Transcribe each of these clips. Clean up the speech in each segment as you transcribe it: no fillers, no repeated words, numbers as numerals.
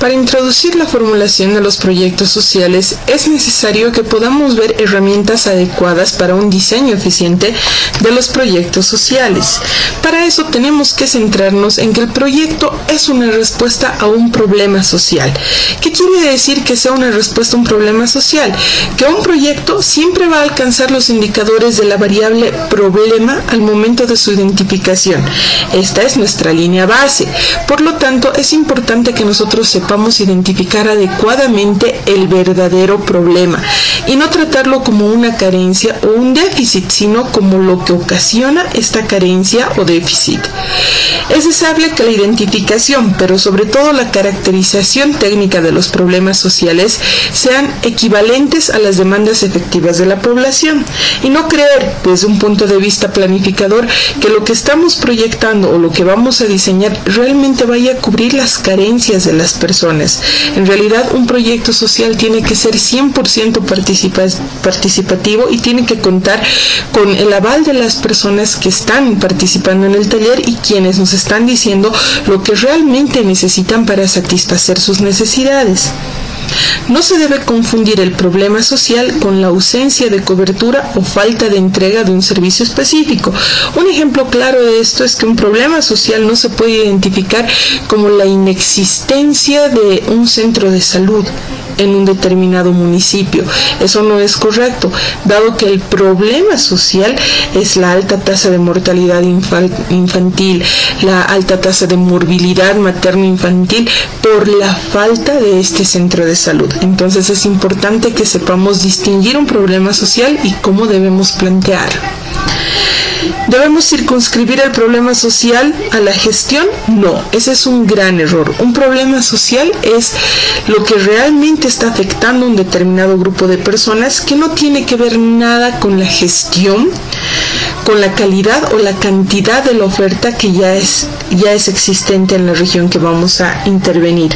Para introducir la formulación de los proyectos sociales es necesario que podamos ver herramientas adecuadas para un diseño eficiente de los proyectos sociales. Para eso tenemos que centrarnos en que el proyecto es una respuesta a un problema social. ¿Qué quiere decir que sea una respuesta a un problema social? Que un proyecto siempre va a alcanzar los indicadores de la variable problema al momento de su identificación. Esta es nuestra línea base. Por lo tanto, es importante que nosotros sepamos identificar adecuadamente el verdadero problema y no tratarlo como una carencia o un déficit, sino como lo que ocasiona esta carencia o déficit. Es deseable que la identificación, pero sobre todo la caracterización técnica de los problemas sociales sean equivalentes a las demandas efectivas de la población y no creer desde un punto de vista planificador que lo que estamos proyectando o lo que vamos a diseñar realmente vaya a cubrir las carencias de las personas. En realidad, un proyecto social tiene que ser 100% participativo y tiene que contar con el aval de las personas que están participando en el taller y quienes nos están diciendo lo que realmente necesitan para satisfacer sus necesidades. No se debe confundir el problema social con la ausencia de cobertura o falta de entrega de un servicio específico. Un ejemplo claro de esto es que un problema social no se puede identificar como la inexistencia de un centro de salud en un determinado municipio. Eso no es correcto, dado que el problema social es la alta tasa de mortalidad infantil, la alta tasa de morbilidad materno-infantil por la falta de este centro de salud. Entonces es importante que sepamos distinguir un problema social y cómo debemos plantearlo. ¿Debemos circunscribir el problema social a la gestión? No, ese es un gran error. Un problema social es lo que realmente está afectando a un determinado grupo de personas que no tiene que ver nada con la gestión, con la calidad o la cantidad de la oferta que ya es existente en la región que vamos a intervenir.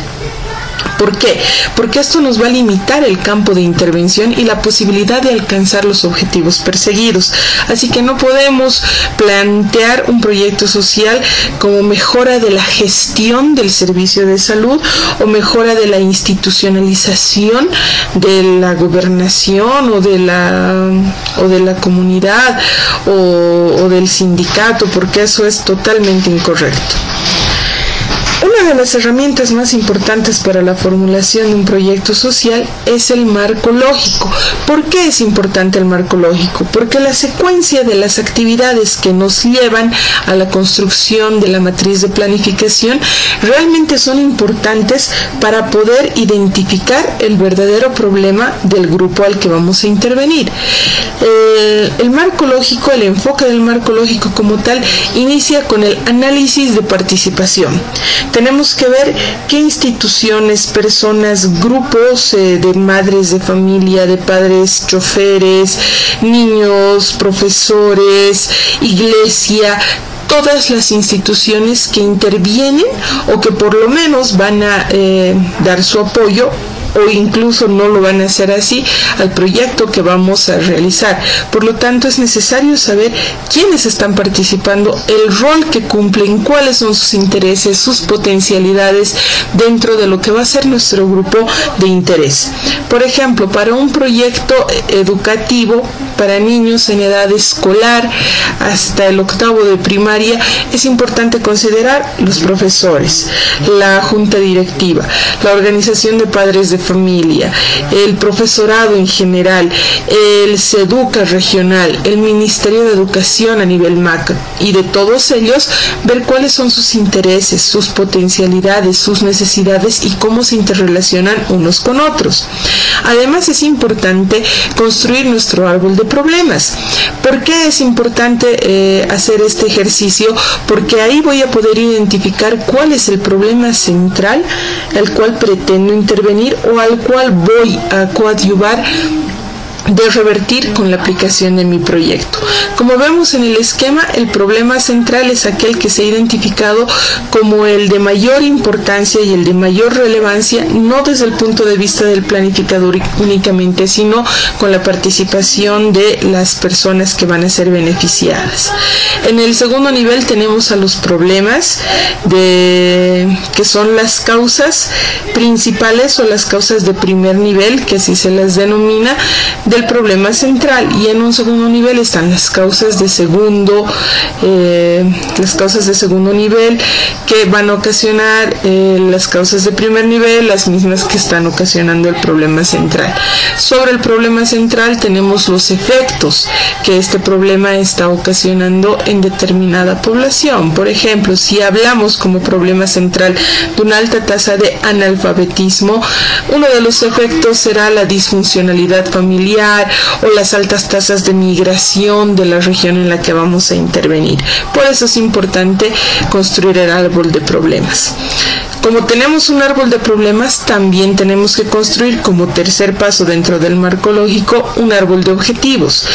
¿Por qué? Porque esto nos va a limitar el campo de intervención y la posibilidad de alcanzar los objetivos perseguidos. Así que no podemos plantear un proyecto social como mejora de la gestión del servicio de salud o mejora de la institucionalización de la gobernación o de la comunidad o del sindicato, porque eso es totalmente incorrecto. Una de las herramientas más importantes para la formulación de un proyecto social es el marco lógico. ¿Por qué es importante el marco lógico? Porque la secuencia de las actividades que nos llevan a la construcción de la matriz de planificación realmente son importantes para poder identificar el verdadero problema del grupo al que vamos a intervenir. El marco lógico, el enfoque del marco lógico como tal, inicia con el análisis de participación. Tenemos que ver qué instituciones, personas, grupos de madres de familia, de padres, choferes, niños, profesores, iglesia, todas las instituciones que intervienen o que por lo menos van a dar su apoyo o incluso no lo van a hacer así al proyecto que vamos a realizar. Por lo tanto, es necesario saber quiénes están participando, el rol que cumplen, cuáles son sus intereses, sus potencialidades dentro de lo que va a ser nuestro grupo de interés. Por ejemplo, para un proyecto educativo para niños en edad escolar hasta el octavo de primaria, es importante considerar los profesores, la junta directiva, la organización de padres de familia, el profesorado en general, el SEDUCA regional, el Ministerio de Educación a nivel macro, y de todos ellos ver cuáles son sus intereses, sus potencialidades, sus necesidades y cómo se interrelacionan unos con otros. Además, es importante construir nuestro árbol de problemas. ¿Por qué es importante hacer este ejercicio? Porque ahí voy a poder identificar cuál es el problema central al cual pretendo intervenir o al cual voy a coadyuvar de revertir con la aplicación de mi proyecto. Como vemos en el esquema, el problema central es aquel que se ha identificado como el de mayor importancia y el de mayor relevancia, no desde el punto de vista del planificador únicamente, sino con la participación de las personas que van a ser beneficiadas. En el segundo nivel tenemos a los problemas, que son las causas principales o las causas de primer nivel, que así se las denomina, del problema central, y en un segundo nivel están las causas de segundo nivel, que van a ocasionar las causas de primer nivel, las mismas que están ocasionando el problema central. Sobre el problema central tenemos los efectos que este problema está ocasionando en determinada población. Por ejemplo, si hablamos como problema central de una alta tasa de analfabetismo, uno de los efectos será la disfuncionalidad familiar o las altas tasas de migración de la región en la que vamos a intervenir. Por eso es importante construir el árbol de problemas. Como tenemos un árbol de problemas, también tenemos que construir como tercer paso dentro del marco lógico un árbol de objetivos.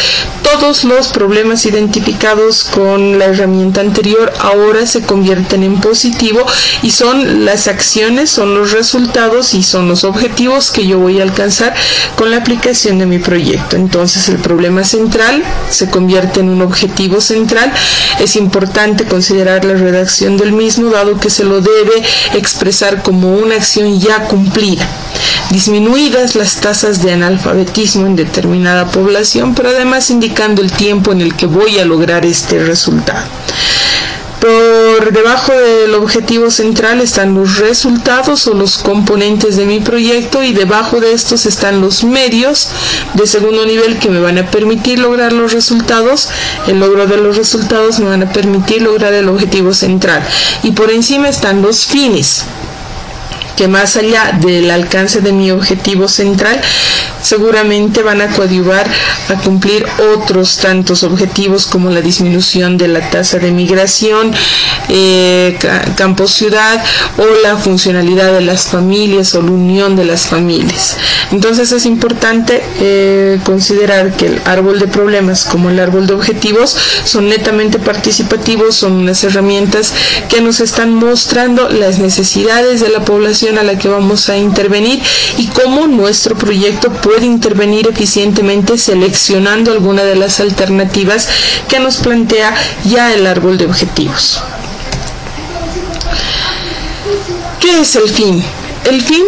Todos los problemas identificados con la herramienta anterior ahora se convierten en positivo y son las acciones, son los resultados y son los objetivos que yo voy a alcanzar con la aplicación de mi proyecto. Entonces el problema central se convierte en un objetivo central. Es importante considerar la redacción del mismo, dado que se lo debe expresar como una acción ya cumplida. Disminuidas las tasas de analfabetismo en determinada población, pero además indicando el tiempo en el que voy a lograr este resultado. Por debajo del objetivo central están los resultados o los componentes de mi proyecto, y debajo de estos están los medios de segundo nivel que me van a permitir lograr los resultados. El logro de los resultados me van a permitir lograr el objetivo central. Y por encima están los fines, que más allá del alcance de mi objetivo central, seguramente van a coadyuvar a cumplir otros tantos objetivos, como la disminución de la tasa de migración, campo-ciudad, o la funcionalidad de las familias o la unión de las familias. Entonces es importante considerar que el árbol de problemas como el árbol de objetivos son netamente participativos, son unas herramientas que nos están mostrando las necesidades de la población a la que vamos a intervenir y cómo nuestro proyecto puede intervenir eficientemente seleccionando alguna de las alternativas que nos plantea ya el árbol de objetivos. ¿Qué es el fin? El fin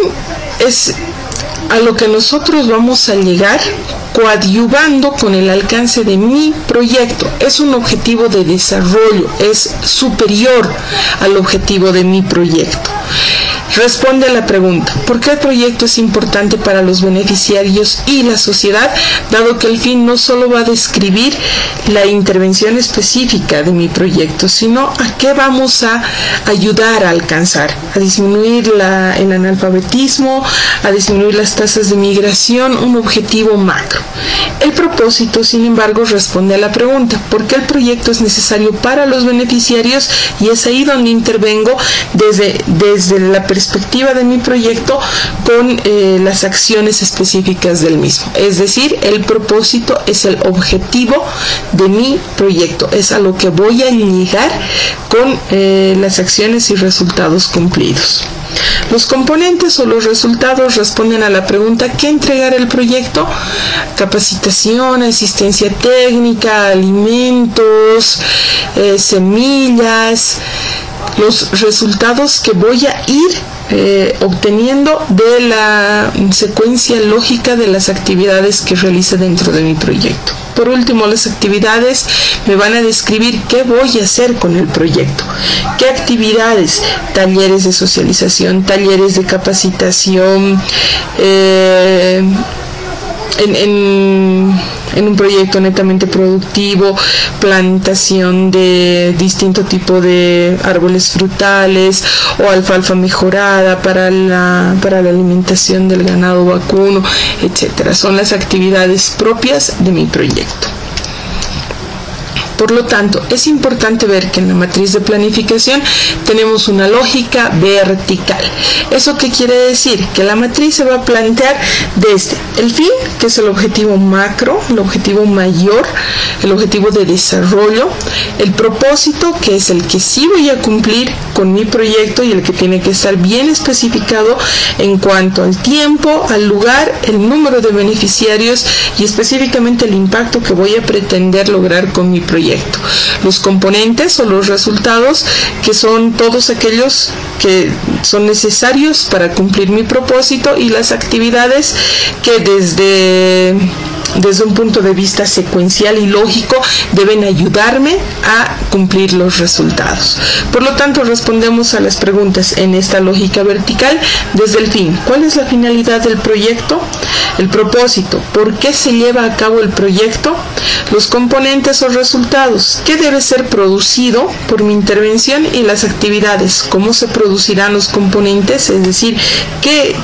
es a lo que nosotros vamos a llegar coadyuvando con el alcance de mi proyecto. Es un objetivo de desarrollo, es superior al objetivo de mi proyecto. Responde a la pregunta: ¿por qué el proyecto es importante para los beneficiarios y la sociedad? Dado que el fin no solo va a describir la intervención específica de mi proyecto, sino a qué vamos a ayudar a alcanzar: a disminuir el analfabetismo, a disminuir las tasas de migración, un objetivo macro. El propósito, sin embargo, responde a la pregunta: ¿por qué el proyecto es necesario para los beneficiarios? Y es ahí donde intervengo desde la perspectiva de mi proyecto con las acciones específicas del mismo. Es decir, el propósito es el objetivo de mi proyecto, es a lo que voy a llegar con las acciones y resultados cumplidos. Los componentes o los resultados responden a la pregunta: ¿qué entregar el proyecto? Capacitación, asistencia técnica, alimentos, semillas. Los resultados que voy a ir obteniendo de la secuencia lógica de las actividades que realice dentro de mi proyecto. Por último, las actividades me van a describir qué voy a hacer con el proyecto, qué actividades: talleres de socialización, talleres de capacitación, en un proyecto netamente productivo, plantación de distinto tipo de árboles frutales o alfalfa mejorada para la alimentación del ganado vacuno, etcétera. Son las actividades propias de mi proyecto. Por lo tanto, es importante ver que en la matriz de planificación tenemos una lógica vertical. ¿Eso qué quiere decir? Que la matriz se va a plantear desde el fin, que es el objetivo macro, el objetivo mayor, el objetivo de desarrollo, el propósito, que es el que sí voy a cumplir con mi proyecto y el que tiene que estar bien especificado en cuanto al tiempo, al lugar, el número de beneficiarios y específicamente el impacto que voy a pretender lograr con mi proyecto. Los componentes o los resultados, que son todos aquellos que son necesarios para cumplir mi propósito, y las actividades que desde un punto de vista secuencial y lógico deben ayudarme a cumplir los resultados. Por lo tanto, respondemos a las preguntas en esta lógica vertical desde el fin. ¿Cuál es la finalidad del proyecto? El propósito. ¿Por qué se lleva a cabo el proyecto? Los componentes o resultados. ¿Qué debe ser producido por mi intervención? Y las actividades. ¿Cómo se producirán los componentes? Es decir, ¿qué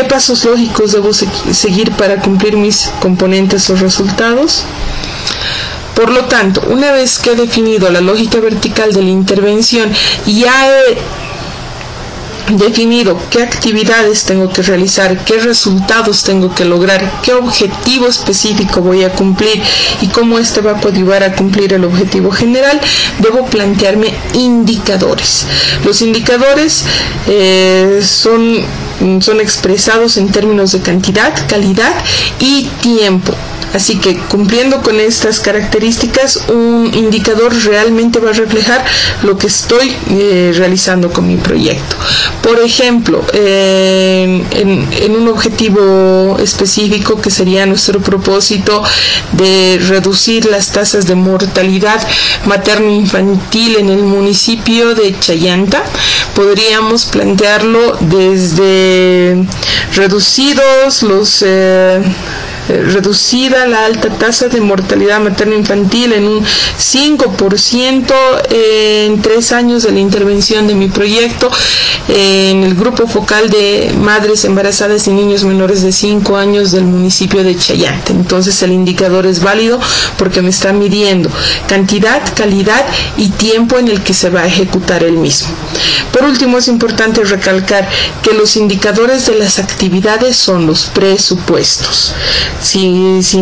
pasos lógicos debo seguir para cumplir mis componentes o resultados? Por lo tanto, una vez que he definido la lógica vertical de la intervención y ya he definido qué actividades tengo que realizar, qué resultados tengo que lograr, qué objetivo específico voy a cumplir y cómo este va a coadyuvar a cumplir el objetivo general, debo plantearme indicadores. Los indicadores son expresados en términos de cantidad, calidad y tiempo. Así que cumpliendo con estas características, un indicador realmente va a reflejar lo que estoy realizando con mi proyecto. Por ejemplo, en un objetivo específico que sería nuestro propósito de reducir las tasas de mortalidad materno-infantil en el municipio de Chayanta, podríamos plantearlo desde reducida la alta tasa de mortalidad materno-infantil en un 5% en 3 años de la intervención de mi proyecto en el grupo focal de madres embarazadas y niños menores de 5 años del municipio de Chayanta. Entonces el indicador es válido porque me está midiendo cantidad, calidad y tiempo en el que se va a ejecutar el mismo. Por último, es importante recalcar que los indicadores de las actividades son los presupuestos. Si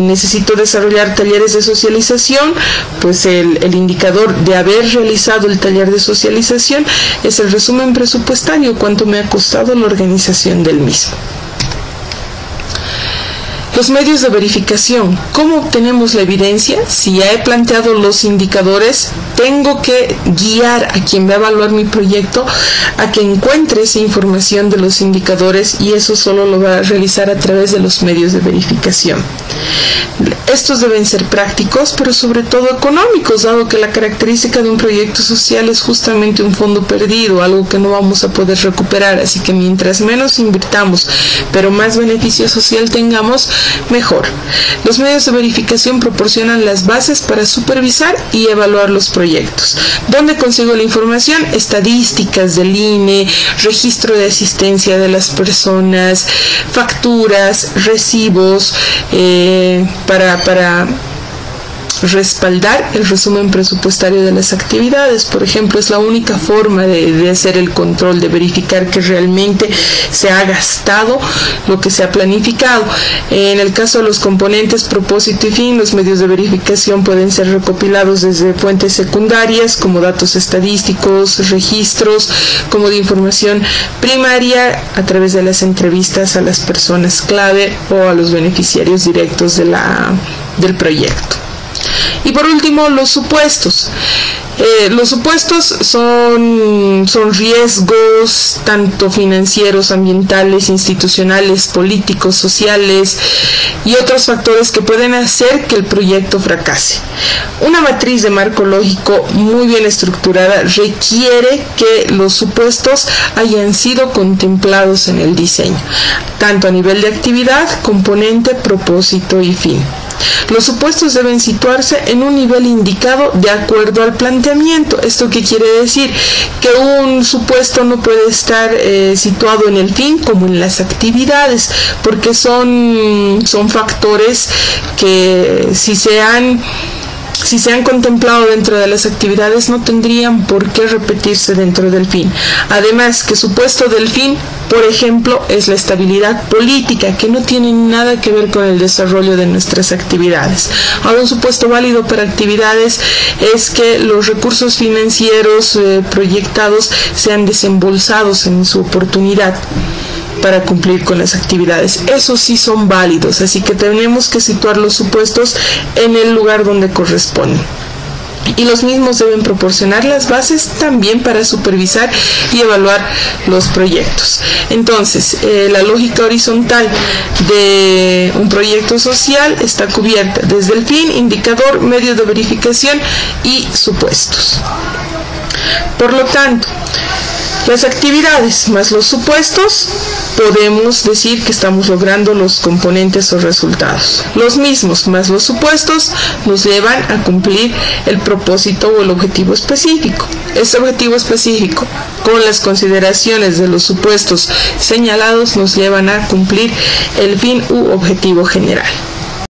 necesito desarrollar talleres de socialización, pues el indicador de haber realizado el taller de socialización es el resumen presupuestario, cuánto me ha costado la organización del mismo. Los medios de verificación. ¿Cómo obtenemos la evidencia? Si ya he planteado los indicadores, tengo que guiar a quien va a evaluar mi proyecto a que encuentre esa información de los indicadores, y eso solo lo va a realizar a través de los medios de verificación. Estos deben ser prácticos, pero sobre todo económicos, dado que la característica de un proyecto social es justamente un fondo perdido, algo que no vamos a poder recuperar. Así que mientras menos invirtamos, pero más beneficio social tengamos, mejor. Los medios de verificación proporcionan las bases para supervisar y evaluar los proyectos. ¿Dónde consigo la información? Estadísticas del INE, registro de asistencia de las personas, facturas, recibos, para respaldar el resumen presupuestario de las actividades. Por ejemplo, es la única forma de hacer el control, de verificar que realmente se ha gastado lo que se ha planificado. En el caso de los componentes propósito y fin, los medios de verificación pueden ser recopilados desde fuentes secundarias como datos estadísticos, registros, como de información primaria a través de las entrevistas a las personas clave o a los beneficiarios directos del proyecto. Y por último, los supuestos. Los supuestos son riesgos tanto financieros, ambientales, institucionales, políticos, sociales y otros factores que pueden hacer que el proyecto fracase. Una matriz de marco lógico muy bien estructurada requiere que los supuestos hayan sido contemplados en el diseño, tanto a nivel de actividad, componente, propósito y fin. Los supuestos deben situarse en un nivel indicado de acuerdo al planteamiento. ¿Esto qué quiere decir? Que un supuesto no puede estar situado en el fin como en las actividades, porque son factores que si se han si se han contemplado dentro de las actividades, no tendrían por qué repetirse dentro del fin. Además, que supuesto del fin, por ejemplo, es la estabilidad política, que no tiene nada que ver con el desarrollo de nuestras actividades. Ahora, un supuesto válido para actividades es que los recursos financieros proyectados sean desembolsados en su oportunidad para cumplir con las actividades. Esos sí son válidos, así que tenemos que situar los supuestos en el lugar donde corresponden. Y los mismos deben proporcionar las bases también para supervisar y evaluar los proyectos. Entonces, la lógica horizontal de un proyecto social está cubierta desde el fin, indicador, medio de verificación y supuestos. Por lo tanto, las actividades más los supuestos, podemos decir que estamos logrando los componentes o resultados. Los mismos más los supuestos nos llevan a cumplir el propósito o el objetivo específico. Este objetivo específico, con las consideraciones de los supuestos señalados, nos llevan a cumplir el fin u objetivo general.